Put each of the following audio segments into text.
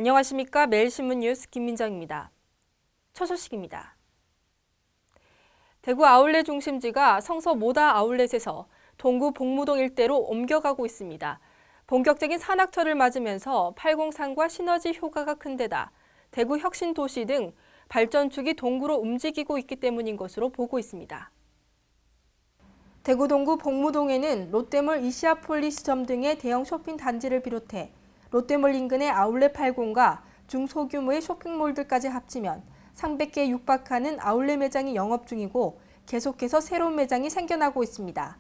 안녕하십니까. 매일신문 뉴스 김민정입니다. 첫 소식입니다. 대구 아울렛 중심지가 성서 모다 아울렛에서 동구 복무동 일대로 옮겨가고 있습니다. 본격적인 산악철을 맞으면서 803과 시너지 효과가 큰 데다 대구 혁신도시 등 발전축이 동구로 움직이고 있기 때문인 것으로 보고 있습니다. 대구 동구 복무동에는 롯데몰 이시아폴리스점 등의 대형 쇼핑 단지를 비롯해 롯데몰 인근의 아울렛 80과 중소규모의 쇼핑몰들까지 합치면 300개에 육박하는 아울렛 매장이 영업 중이고 계속해서 새로운 매장이 생겨나고 있습니다.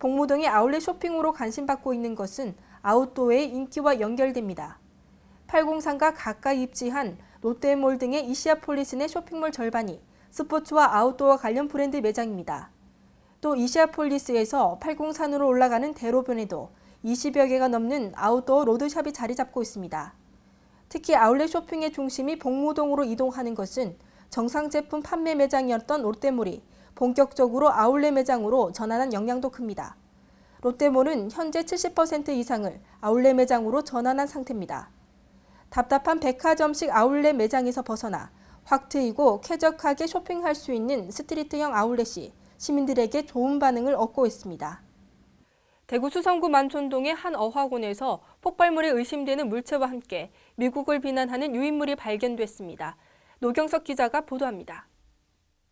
복무동의 아울렛 쇼핑으로 관심받고 있는 것은 아웃도어의 인기와 연결됩니다. 803과 가까이 입지한 롯데몰 등의 이시아폴리스 내 쇼핑몰 절반이 스포츠와 아웃도어 관련 브랜드 매장입니다. 또 이시아폴리스에서 803으로 올라가는 대로변에도 20여 개가 넘는 아웃도어 로드샵이 자리 잡고 있습니다. 특히 아울렛 쇼핑의 중심이 복무동으로 이동하는 것은 정상 제품 판매 매장이었던 롯데몰이 본격적으로 아울렛 매장으로 전환한 영향도 큽니다. 롯데몰은 현재 70% 이상을 아울렛 매장으로 전환한 상태입니다. 답답한 백화점식 아울렛 매장에서 벗어나 확 트이고 쾌적하게 쇼핑할 수 있는 스트리트형 아울렛이 시민들에게 좋은 반응을 얻고 있습니다. 대구 수성구 만촌동의 한 어학원에서 폭발물이 의심되는 물체와 함께 미국을 비난하는 유인물이 발견됐습니다. 노경석 기자가 보도합니다.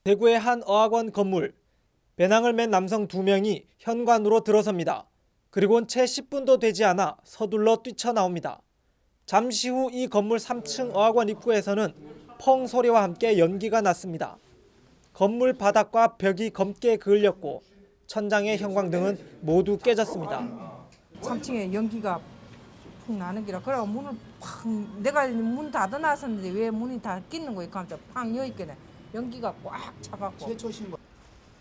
대구의 한 어학원 건물, 배낭을 맨 남성 2명이 현관으로 들어섭니다. 그리고는 채 10분도 되지 않아 서둘러 뛰쳐나옵니다. 잠시 후 이 건물 3층 어학원 입구에서는 펑 소리와 함께 연기가 났습니다. 건물 바닥과 벽이 검게 그을렸고 천장의 형광등은 모두 깨졌습니다. 3층에 연기가 푹 나는 기라. 그래 문을 팍 내가 문 닫아놨었는데 왜 문이 다 끼는 거야? 깜짝 팍 여있겠네. 연기가 꽉 차갖고.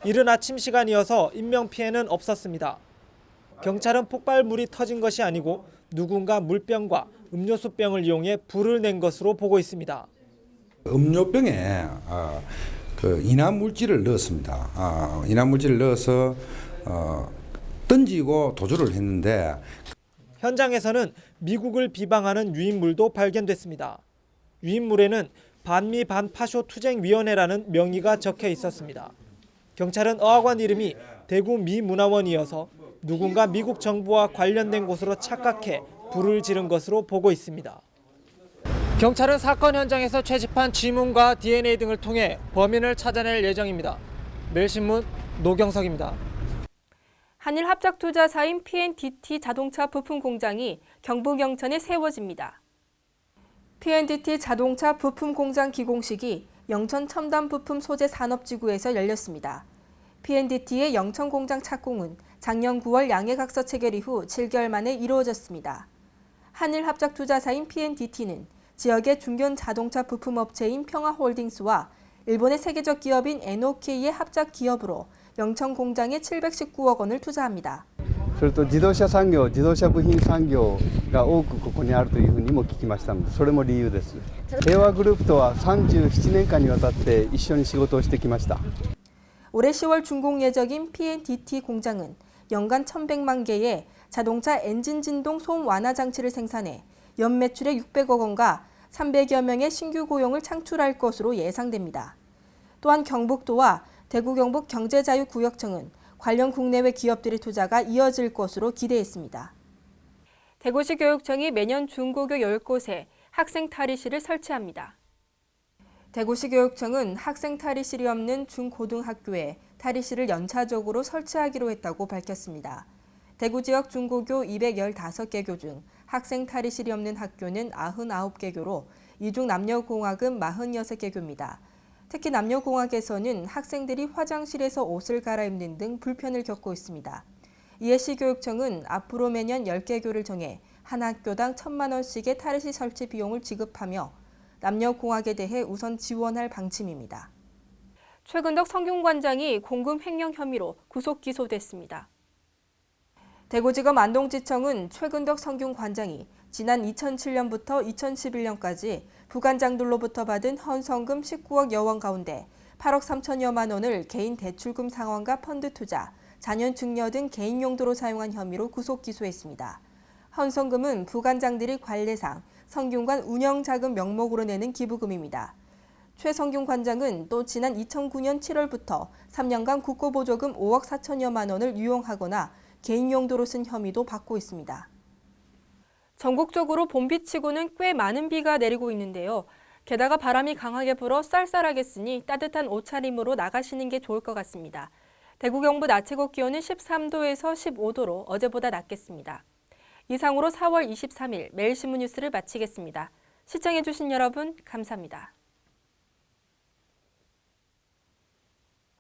이른 아침 시간이어서 인명피해는 없었습니다. 경찰은 폭발물이 터진 것이 아니고 누군가 물병과 음료수병을 이용해 불을 낸 것으로 보고 있습니다. 음료병에 인화 물질을 넣었습니다. 인화 물질을 넣어서 던지고 도주를 했는데 현장에서는 미국을 비방하는 유인물도 발견됐습니다. 유인물에는 반미 반파쇼 투쟁위원회라는 명의가 적혀 있었습니다. 경찰은 어학원 이름이 대구 미문화원이어서 누군가 미국 정부와 관련된 곳으로 착각해 불을 지른 것으로 보고 있습니다. 경찰은 사건 현장에서 채집한 지문과 DNA 등을 통해 범인을 찾아낼 예정입니다. 매일신문 노경석입니다. 한일 합작투자사인 P&DT 자동차 부품 공장이 경북 영천에 세워집니다. P&DT 자동차 부품 공장 기공식이 영천 첨단 부품 소재 산업지구에서 열렸습니다. P&DT의 영천 공장 착공은 작년 9월 양해각서 체결 이후 7개월 만에 이루어졌습니다. 한일 합작투자사인 P&DT는 지역의 중견 자동차 부품 업체인 평화홀딩스와 일본의 세계적 기업인 NOK의 합작 기업으로 영천 공장에 719억 원을 투자합니다. それと自動車産業、自動車部品産業が多くここにあるというふうにも聞きましたので、それも理由です。平和グループとは37年間にわたって一緒に仕事をしてきました。 올해 10월 준공 예정인 P&DT 공장은 연간 1,100만 개의 자동차 엔진 진동 소음 완화 장치를 생산해 연 매출의 600억 원과 300여 명의 신규 고용을 창출할 것으로 예상됩니다. 또한 경북도와 대구 경북 경제자유구역청은 관련 국내외 기업들의 투자가 이어질 것으로 기대했습니다. 대구시 교육청이 매년 중고교 10곳에 학생 탈의실을 설치합니다. 대구시 교육청은 학생 탈의실이 없는 중고등학교에 탈의실을 연차적으로 설치하기로 했다고 밝혔습니다. 대구 지역 중고교 215개교 중 학생 탈의실이 없는 학교는 99개교로 이 중 남녀공학은 46개교입니다. 특히 남녀공학에서는 학생들이 화장실에서 옷을 갈아입는 등 불편을 겪고 있습니다. 이에 시교육청은 앞으로 매년 10개교를 정해 한 학교당 1,000만 원씩의 탈의실 설치 비용을 지급하며 남녀공학에 대해 우선 지원할 방침입니다. 최근덕 성균관장이 공금 횡령 혐의로 구속 기소됐습니다. 대구지검 안동지청은 최근덕 성균관장이 지난 2007년부터 2011년까지 부관장들로부터 받은 헌성금 19억 여원 가운데 8억 3천여만 원을 개인 대출금 상환과 펀드 투자, 자녀 증여 등 개인 용도로 사용한 혐의로 구속 기소했습니다. 헌송금은 부관장들이 관례상 성균관 운영자금 명목으로 내는 기부금입니다. 최성균 관장은 또 지난 2009년 7월부터 3년간 국고보조금 5억 4천여만 원을 유용하거나 개인 용도로 쓴 혐의도 받고 있습니다. 전국적으로 봄비치고는 꽤 많은 비가 내리고 있는데요. 게다가 바람이 강하게 불어 쌀쌀하겠으니 따뜻한 옷차림으로 나가시는 게 좋을 것 같습니다. 대구 경북 낮 최고 기온은 13도에서 15도로 어제보다 낮겠습니다. 이상으로 4월 23일 매일신문 뉴스를 마치겠습니다. 시청해주신 여러분 감사합니다.